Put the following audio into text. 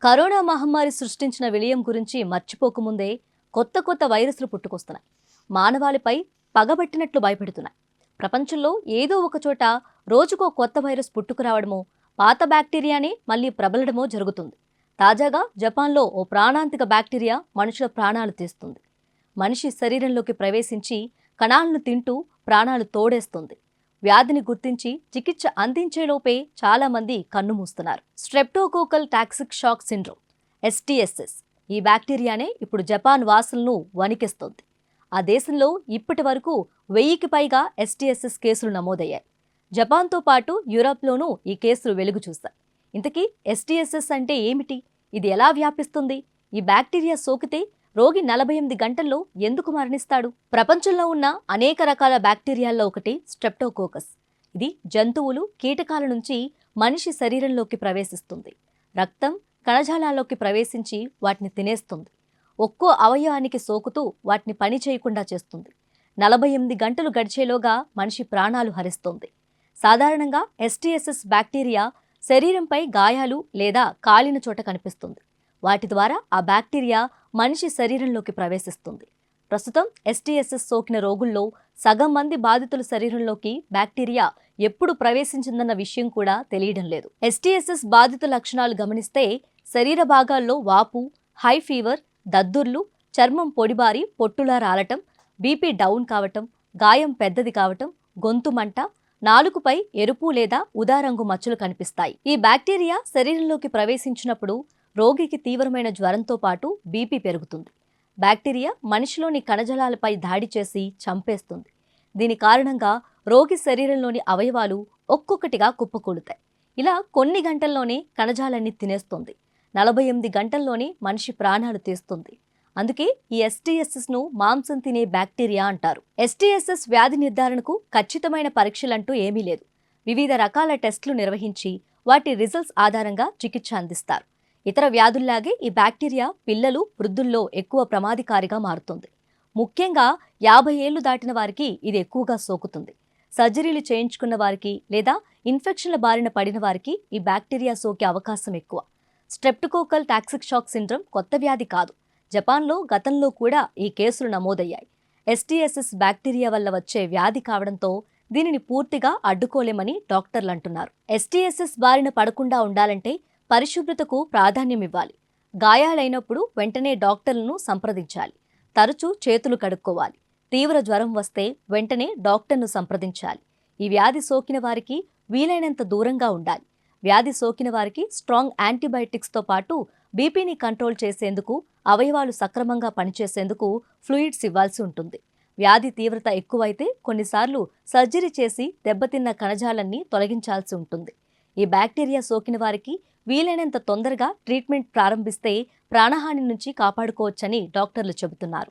Corona మహమ్మారి సృష్టించిన విలయం గురించి మర్చిపోకముందే కొత్త వైరస్లు పుట్టుకొస్తున్నాయి. మానవాళిపై పగబట్టినట్లు భయపెడుతున్నాయి. ప్రపంచంలో ఏదో ఒక చోట రోజుకో కొత్త వైరస్ పుట్టుకురావడమో, పాత బ్యాక్టీరియానే మళ్లీ ప్రబలడమో జరుగుతుంది. తాజాగా జపాన్లో ఓ ప్రాణాంతిక బ్యాక్టీరియా మనుషుల ప్రాణాలు తీస్తుంది. మనిషి శరీరంలోకి ప్రవేశించి కణాలను తింటూ ప్రాణాలు తోడేస్తుంది. వ్యాధిని గుర్తించి చికిత్స అందించేలోపే చాలా మంది కన్నుమూస్తున్నారు. Streptococcal toxic shock syndrome STSS ఈ బ్యాక్టీరియానే ఇప్పుడు జపాన్ వాసులను వణికిస్తోంది. ఆ దేశంలో ఇప్పటి వరకు 1000కి పైగా STSS కేసులు నమోదయ్యాయి. జపాన్తో పాటు యూరప్లోనూ ఈ కేసులు వెలుగు చూశాయి. ఇంతకీ STSS అంటే ఏమిటి? ఇది ఎలా వ్యాపిస్తుంది? ఈ బ్యాక్టీరియా సోకితే రోగి 48 గంటల్లో ఎందుకు మరణిస్తాడు? ప్రపంచంలో ఉన్న అనేక రకాల బ్యాక్టీరియాల్లో ఒకటి స్ట్రెప్టోకోకస్. ఇది జంతువులు, కీటకాల నుంచి మనిషి శరీరంలోకి ప్రవేశిస్తుంది. రక్తం, కణజాలాల్లోకి ప్రవేశించి వాటిని తినేస్తుంది. ఒక్కో అవయవానికి సోకుతూ వాటిని పని చేయకుండా చేస్తుంది. 48 గంటలు గడిచేలోగా మనిషి ప్రాణాలు హరిస్తుంది. సాధారణంగా STSS బ్యాక్టీరియా శరీరంపై గాయాలు లేదా కాలిన చోట కనిపిస్తుంది. వాటి ద్వారా ఆ బ్యాక్టీరియా మనిషి శరీరంలోకి ప్రవేశిస్తుంది. ప్రస్తుతం STSS సోకిన రోగుల్లో సగం మంది బాధితుల శరీరంలోకి బ్యాక్టీరియా ఎప్పుడు ప్రవేశించిందన్న విషయం కూడా తెలియడం లేదు. STSS బాధిత లక్షణాలు గమనిస్తే శరీర భాగాల్లో వాపు, హై ఫీవర్, దద్దుర్లు, చర్మం పొడిబారి పొట్టులా రాలటం, BP డౌన్ కావటం, గాయం పెద్దది కావటం, గొంతు మంట, నాలుకపై ఎరుపు లేదా ఉదారంగు మచ్చలు కనిపిస్తాయి. ఈ బ్యాక్టీరియా శరీరంలోకి ప్రవేశించినప్పుడు రోగికి తీవ్రమైన జ్వరంతో పాటు BP పెరుగుతుంది. బ్యాక్టీరియా మనిషిలోని కణజాలాలపై దాడి చేసి చంపేస్తుంది. దీని కారణంగా రోగి శరీరంలోని అవయవాలు ఒక్కొక్కటిగా కుప్పకూలుతాయి. ఇలా కొన్ని గంటల్లోనే కణజాలాన్ని తినేస్తుంది. 48 గంటల్లోనే మనిషి ప్రాణాలు తీస్తుంది. అందుకే ఈ STSSను మాంసం తినే బ్యాక్టీరియా అంటారు. STSS వ్యాధి నిర్ధారణకు ఖచ్చితమైన పరీక్షలంటూ ఏమీ లేదు. వివిధ రకాల టెస్టులు నిర్వహించి వాటి రిజల్ట్స్ ఆధారంగా చికిత్స అందిస్తారు. ఇతర వ్యాధుల్లాగే ఈ బ్యాక్టీరియా పిల్లలు, వృద్ధుల్లో ఎక్కువ ప్రమాదకారిగా మారుతుంది. ముఖ్యంగా 50 ఏళ్లు దాటిన వారికి ఇది ఎక్కువగా సోకుతుంది. సర్జరీలు చేయించుకున్న వారికి లేదా ఇన్ఫెక్షన్ల బారిన పడిన వారికి ఈ బ్యాక్టీరియా సోకే అవకాశం ఎక్కువ. స్ట్రెప్టోకోకల్ టాక్సిక్ షాక్ సిండ్రోమ్ కొత్త వ్యాధి కాదు. జపాన్లో గతంలో కూడా ఈ కేసులు నమోదయ్యాయి. STSS బ్యాక్టీరియా వల్ల వచ్చే వ్యాధి కావడంతో దీనిని పూర్తిగా అడ్డుకోలేమని డాక్టర్లు అంటున్నారు. STSS బారిన పడకుండా ఉండాలంటే పరిశుభ్రతకు ప్రాధాన్యం ఇవ్వాలి. గాయాలైనప్పుడు వెంటనే డాక్టర్లను సంప్రదించాలి. తరచూ చేతులు కడుక్కోవాలి. తీవ్ర జ్వరం వస్తే వెంటనే డాక్టర్ను సంప్రదించాలి. ఈ వ్యాధి సోకిన వారికి వీలైనంత దూరంగా ఉండాలి. వ్యాధి సోకిన వారికి స్ట్రాంగ్ యాంటీబయాటిక్స్తో పాటు BPని కంట్రోల్ చేసేందుకు, అవయవాలు సక్రమంగా పనిచేసేందుకు ఫ్లూయిడ్స్ ఇవ్వాల్సి ఉంటుంది. వ్యాధి తీవ్రత ఎక్కువైతే కొన్నిసార్లు సర్జరీ చేసి దెబ్బతిన్న కణజాలాన్ని తొలగించాల్సి ఉంటుంది. ఈ బ్యాక్టీరియా సోకిన వారికి వీలైనంత తొందరగా ట్రీట్మెంట్ ప్రారంభిస్తే ప్రాణహాని నుంచి కాపాడుకోవచ్చని డాక్టర్లు చెబుతున్నారు.